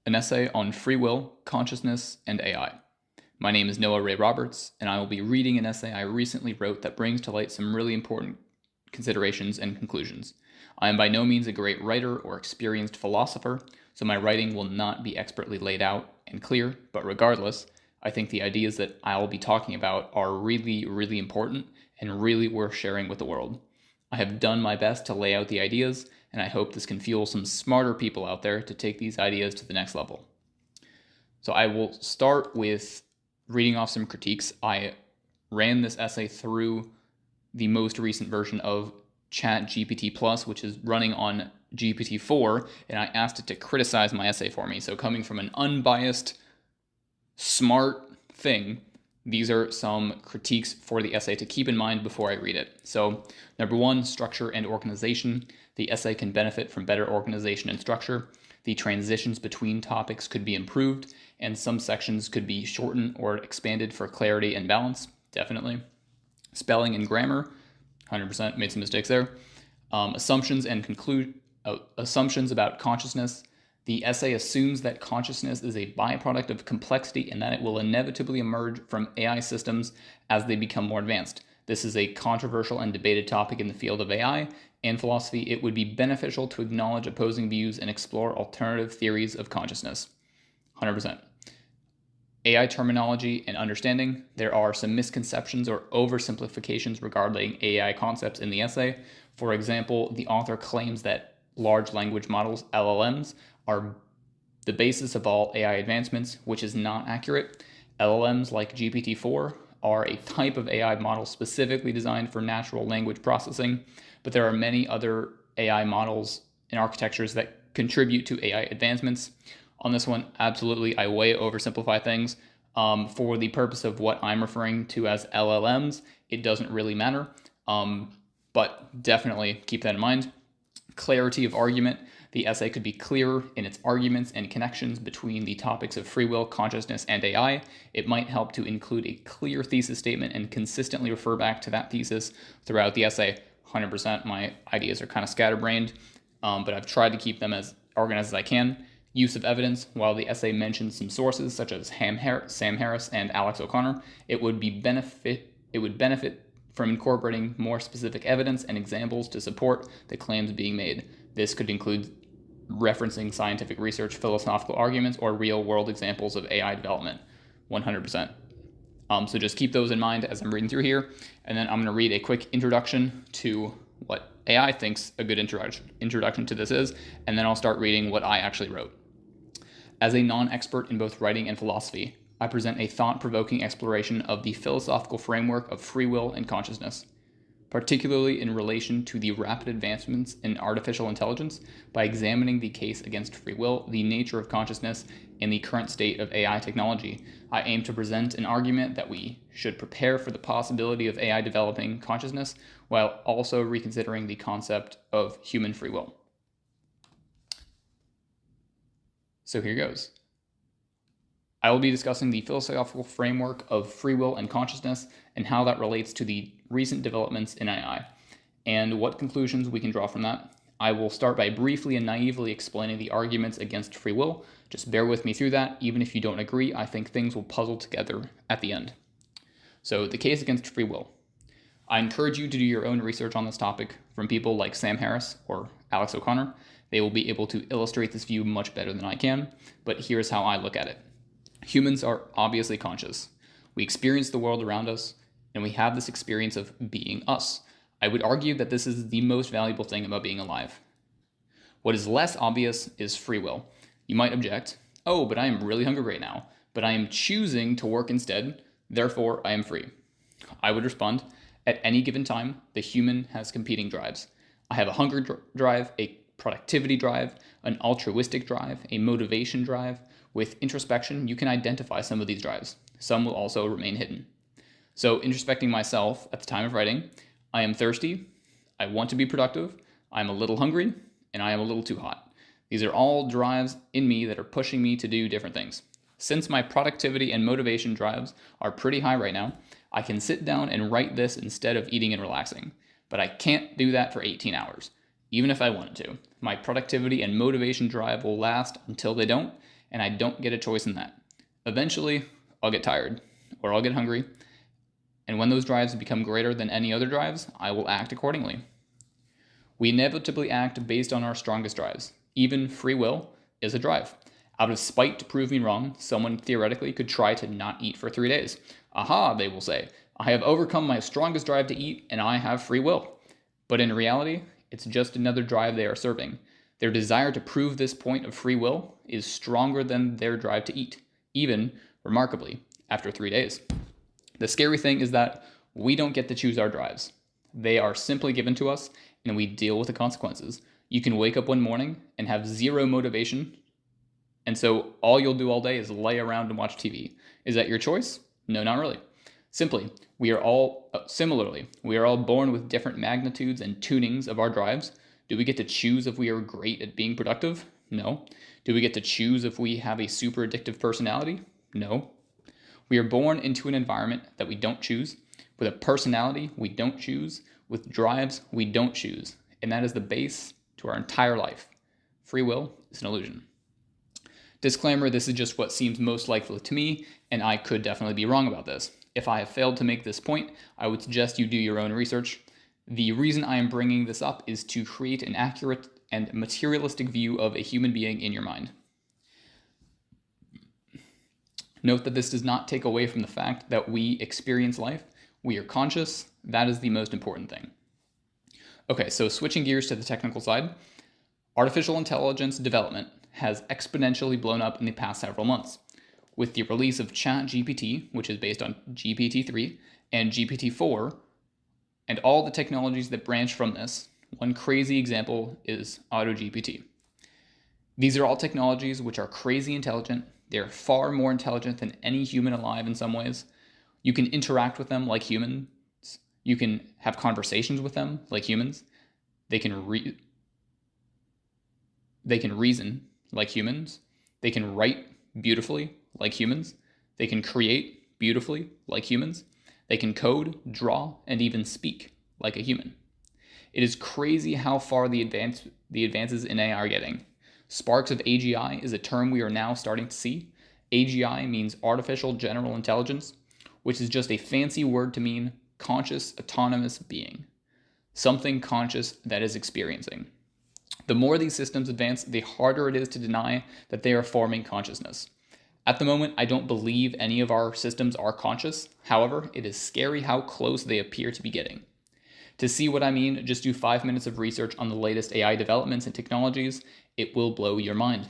an essay on free will, consciousness, and AI. My name is Noah Ray Roberts, and I will be reading an essay I recently wrote that brings to light some really important considerations and conclusions. I am by no means a great writer or experienced philosopher, so my writing will not be expertly laid out and clear, but regardless, I think the ideas that I'll be talking about are really, really important and really worth sharing with the world. I have done my best to lay out the ideas, and I hope this can fuel some smarter people out there to take these ideas to the next level. So I will start with reading off some critiques. I ran this essay through the most recent version of ChatGPT Plus, which is running on GPT-4, and I asked it to criticize my essay for me. So coming from an unbiased, smart thing, these are some critiques for the essay to keep in mind before I read it. So, number one, structure and organization. The essay can benefit from better organization and structure. The transitions between topics could be improved, and some sections could be shortened or expanded for clarity and balance. Definitely. Spelling and grammar, 100% made some mistakes there. Assumptions about consciousness. The essay assumes that consciousness is a byproduct of complexity and that it will inevitably emerge from AI systems as they become more advanced. This is a controversial and debated topic in the field of AI and philosophy. It would be beneficial to acknowledge opposing views and explore alternative theories of consciousness. 100%. AI terminology and understanding. There are some misconceptions or oversimplifications regarding AI concepts in the essay. For example, the author claims that large language models, LLMs, are the basis of all AI advancements, which is not accurate. LLMs like GPT-4 are a type of AI model specifically designed for natural language processing, but there are many other AI models and architectures that contribute to AI advancements. On this one, absolutely, I way oversimplify things. For the purpose of what I'm referring to as LLMs, it doesn't really matter, but definitely keep that in mind. Clarity of argument. The essay could be clearer in its arguments and connections between the topics of free will, consciousness, and AI. It might help to include a clear thesis statement and consistently refer back to that thesis throughout the essay. 100%. My ideas are kind of scatterbrained, but I've tried to keep them as organized as I can. Use of evidence. While the essay mentions some sources such as Sam Harris and Alex O'Connor, it would benefit from incorporating more specific evidence and examples to support the claims being made. This could include referencing scientific research, philosophical arguments, or real-world examples of AI development. 100%. So just keep those in mind as I'm reading through here, and then I'm going to read a quick introduction to what AI thinks a good introduction to this is, and then I'll start reading what I actually wrote. As a non-expert in both writing and philosophy, I present a thought-provoking exploration of the philosophical framework of free will and consciousness, particularly in relation to the rapid advancements in artificial intelligence. By examining the case against free will, the nature of consciousness, and the current state of AI technology, I aim to present an argument that we should prepare for the possibility of AI developing consciousness while also reconsidering the concept of human free will. So here goes. I will be discussing the philosophical framework of free will and consciousness and how that relates to the recent developments in AI, and what conclusions we can draw from that. I will start by briefly and naively explaining the arguments against free will. Just bear with me through that. Even if you don't agree, I think things will puzzle together at the end. So the case against free will. I encourage you to do your own research on this topic from people like Sam Harris or Alex O'Connor. They will be able to illustrate this view much better than I can, but here's how I look at it. Humans are obviously conscious. We experience the world around us, and we have this experience of being us. I would argue that this is the most valuable thing about being alive. What is less obvious is free will. You might object, oh, but I am really hungry right now, but I am choosing to work instead, therefore I am free. I would respond, at any given time, the human has competing drives. I have a hunger drive, a productivity drive, an altruistic drive, a motivation drive. With introspection, you can identify some of these drives. Some will also remain hidden. So introspecting myself at the time of writing, I am thirsty, I want to be productive, I'm a little hungry, and I am a little too hot. These are all drives in me that are pushing me to do different things. Since my productivity and motivation drives are pretty high right now, I can sit down and write this instead of eating and relaxing. But I can't do that for 18 hours, even if I wanted to. My productivity and motivation drive will last until they don't, and I don't get a choice in that. Eventually, I'll get tired, or I'll get hungry, and when those drives become greater than any other drives, I will act accordingly. We inevitably act based on our strongest drives. Even free will is a drive. Out of spite to prove me wrong, someone theoretically could try to not eat for 3 days. Aha, they will say, I have overcome my strongest drive to eat and I have free will. But in reality, it's just another drive they are serving. Their desire to prove this point of free will is stronger than their drive to eat, even, remarkably, after 3 days. The scary thing is that we don't get to choose our drives. They are simply given to us and we deal with the consequences. You can wake up one morning and have zero motivation, and so all you'll do all day is lay around and watch TV. Is that your choice? No, not really. Similarly, we are all born with different magnitudes and tunings of our drives. Do we get to choose if we are great at being productive? No. Do we get to choose if we have a super addictive personality? No. We are born into an environment that we don't choose, with a personality we don't choose, with drives we don't choose, and that is the base to our entire life. Free will is an illusion. Disclaimer, this is just what seems most likely to me, and I could definitely be wrong about this. If I have failed to make this point, I would suggest you do your own research. The reason I am bringing this up is to create an accurate and materialistic view of a human being in your mind. Note that this does not take away from the fact that we experience life. We are conscious. That is the most important thing. Okay, so switching gears to the technical side, artificial intelligence development has exponentially blown up in the past several months. With the release of ChatGPT, which is based on GPT-3, and GPT-4, and all the technologies that branch from this, one crazy example is AutoGPT. These are all technologies which are crazy intelligent. They're far more intelligent than any human alive in some ways. You can interact with them like humans. You can have conversations with them like humans. They can reason like humans. They can write beautifully like humans. They can create beautifully like humans. They can code, draw, and even speak like a human. It is crazy how far the advances in AI are getting. Sparks of AGI is a term we are now starting to see. AGI means artificial general intelligence, which is just a fancy word to mean conscious, autonomous being. Something conscious that is experiencing. The more these systems advance, the harder it is to deny that they are forming consciousness. At the moment, I don't believe any of our systems are conscious. However, it is scary how close they appear to be getting. To see what I mean, just do 5 minutes of research on the latest AI developments and technologies. It will blow your mind.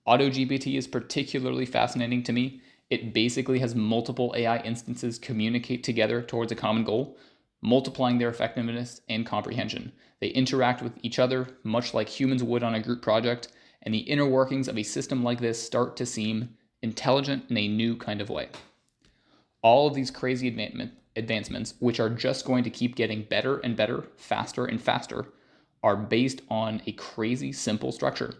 AutoGPT is particularly fascinating to me. It basically has multiple AI instances communicate together towards a common goal, multiplying their effectiveness and comprehension. They interact with each other much like humans would on a group project, and the inner workings of a system like this start to seem intelligent in a new kind of way. All of these crazy advancements, which are just going to keep getting better and better, faster and faster, are based on a crazy simple structure.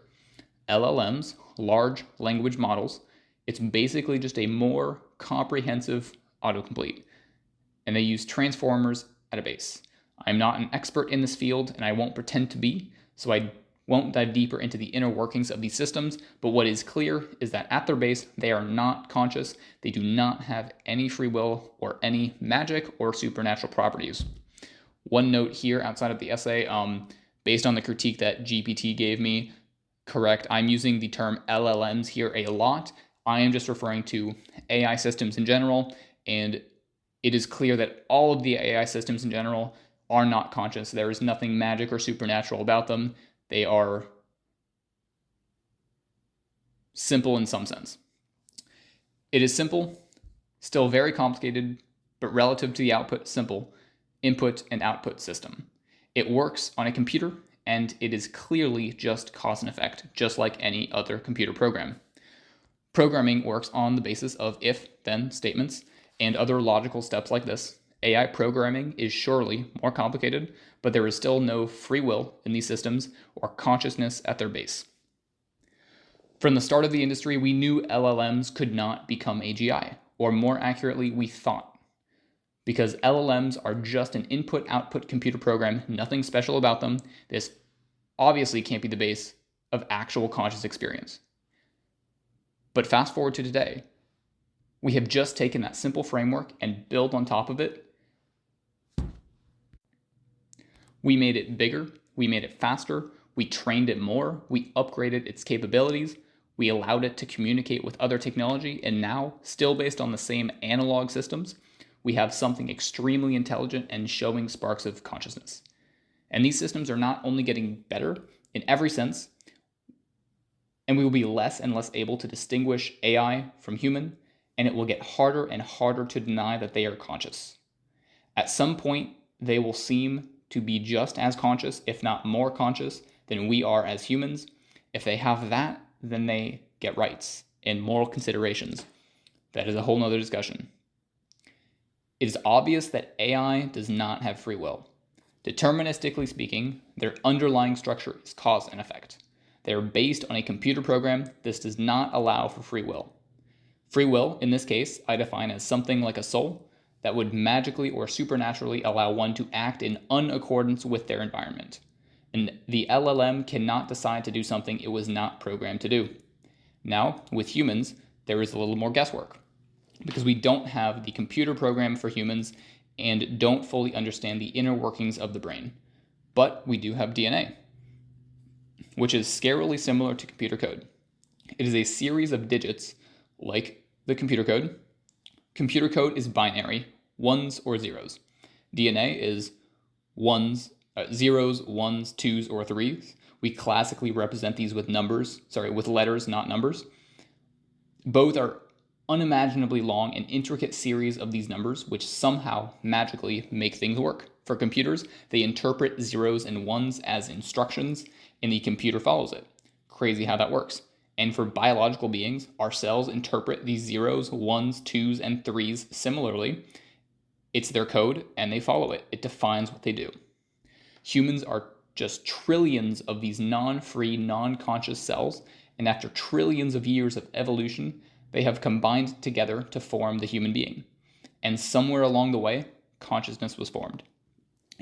LLMs, large language models, it's basically just a more comprehensive autocomplete, and they use transformers at a base. I'm not an expert in this field, and I won't pretend to be, so I won't dive deeper into the inner workings of these systems, but what is clear is that at their base, they are not conscious. They do not have any free will or any magic or supernatural properties. One note here outside of the essay, based on the critique that GPT gave me, correct, I'm using the term LLMs here a lot. I am just referring to AI systems in general, and it is clear that all of the AI systems in general are not conscious. There is nothing magic or supernatural about them. They are simple in some sense. It is simple, still very complicated, but relative to the output, simple input and output system. It works on a computer, and it is clearly just cause and effect, just like any other computer program. Programming works on the basis of if-then statements and other logical steps like this. AI programming is surely more complicated, but there is still no free will in these systems or consciousness at their base. From the start of the industry, we knew LLMs could not become AGI, or more accurately, we thought. Because LLMs are just an input-output computer program, nothing special about them, this obviously can't be the base of actual conscious experience. But fast forward to today, we have just taken that simple framework and built on top of it. We made it bigger, we made it faster, we trained it more, we upgraded its capabilities, we allowed it to communicate with other technology, and now, still based on the same analog systems, we have something extremely intelligent and showing sparks of consciousness. And these systems are not only getting better in every sense, and we will be less and less able to distinguish AI from human, and it will get harder and harder to deny that they are conscious. At some point, they will seem to be just as conscious, if not more conscious, than we are as humans. If they have that, then they get rights and moral considerations. That is a whole nother discussion. It is obvious that AI does not have free will. Deterministically speaking, their underlying structure is cause and effect. They are based on a computer program. This does not allow for free will. Free will, in this case, I define as something like a soul that would magically or supernaturally allow one to act in unaccordance with their environment. And the LLM cannot decide to do something it was not programmed to do. Now, with humans, there is a little more guesswork because we don't have the computer program for humans and don't fully understand the inner workings of the brain. But we do have DNA, which is scarily similar to computer code. It is a series of digits like the computer code. Computer code is binary, ones or zeros. DNA is zeros, ones, twos, or threes. We classically represent these with with letters, not numbers. Both are unimaginably long and intricate series of these numbers, which somehow magically make things work. For computers, they interpret zeros and ones as instructions, and the computer follows it. Crazy how that works. And for biological beings, our cells interpret these zeros, ones, twos, and threes similarly. It's their code, and they follow it. It defines what they do. Humans are just trillions of these non-free, non-conscious cells, and after trillions of years of evolution, they have combined together to form the human being. And somewhere along the way, consciousness was formed.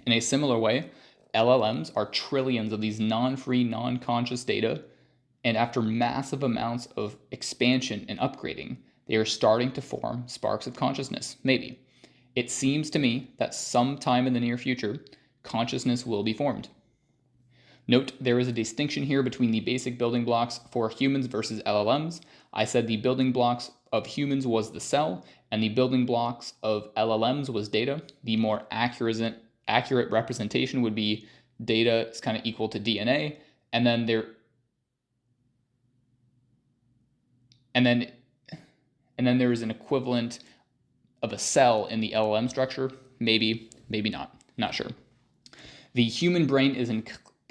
In a similar way, LLMs are trillions of these non-free, non-conscious data, and after massive amounts of expansion and upgrading, they are starting to form sparks of consciousness, maybe. It seems to me that sometime in the near future, consciousness will be formed. Note, there is a distinction here between the basic building blocks for humans versus LLMs. I said the building blocks of humans was the cell, and the building blocks of LLMs was data. The more accurate representation would be data is kind of equal to DNA, and then there is an equivalent of a cell in the LLM structure. Maybe not sure. The human brain is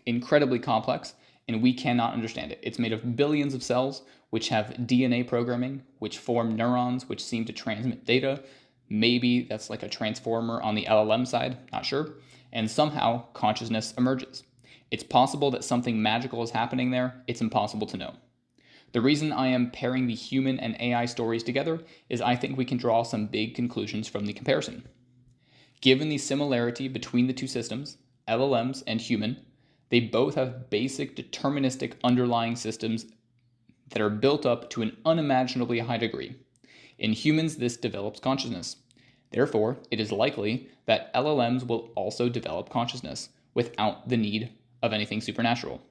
incredibly complex, and we cannot understand it. It's made of billions of cells, which have DNA programming, which form neurons, which seem to transmit data. Maybe that's like a transformer on the LLM side, not sure. And somehow consciousness emerges. It's possible that something magical is happening there. It's impossible to know. The reason I am pairing the human and AI stories together is I think we can draw some big conclusions from the comparison. Given the similarity between the two systems, LLMs and human, they both have basic deterministic underlying systems that are built up to an unimaginably high degree. In humans, this develops consciousness. Therefore, it is likely that LLMs will also develop consciousness without the need of anything supernatural.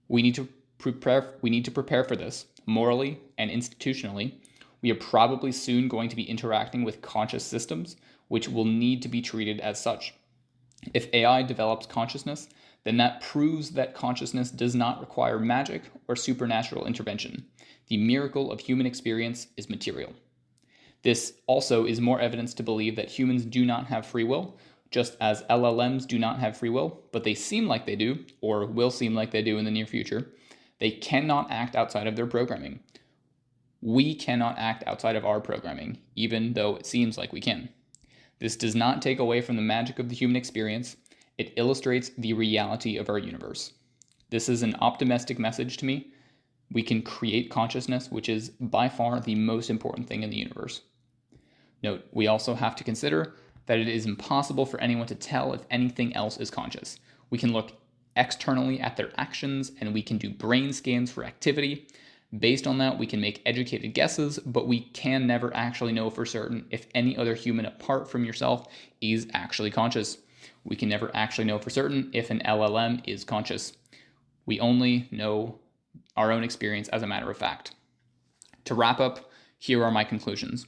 We need to prepare for this morally and institutionally. We are probably soon going to be interacting with conscious systems, which will need to be treated as such. If AI develops consciousness, then that proves that consciousness does not require magic or supernatural intervention. The miracle of human experience is material. This also is more evidence to believe that humans do not have free will, just as LLMs do not have free will, but they seem like they do, or will seem like they do in the near future. They cannot act outside of their programming. We cannot act outside of our programming, even though it seems like we can. This does not take away from the magic of the human experience. It illustrates the reality of our universe. This is an optimistic message to me. We can create consciousness, which is by far the most important thing in the universe. Note, we also have to consider that it is impossible for anyone to tell if anything else is conscious. We can look externally at their actions, and we can do brain scans for activity. Based on that, we can make educated guesses, but we can never actually know for certain if any other human apart from yourself is actually conscious. We can never actually know for certain if an LLM is conscious. We only know our own experience as a matter of fact. To wrap up, here are my conclusions.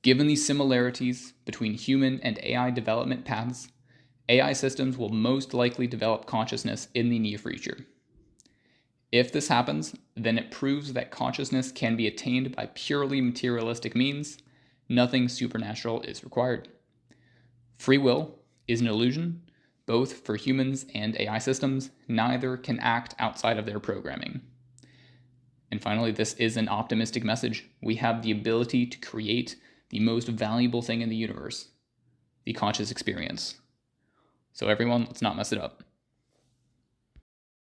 Given the similarities between human and AI development paths, AI systems will most likely develop consciousness in the near future. If this happens, then it proves that consciousness can be attained by purely materialistic means. Nothing supernatural is required. Free will is an illusion, both for humans and AI systems. Neither can act outside of their programming. And finally, this is an optimistic message. We have the ability to create the most valuable thing in the universe, the conscious experience. So everyone, let's not mess it up.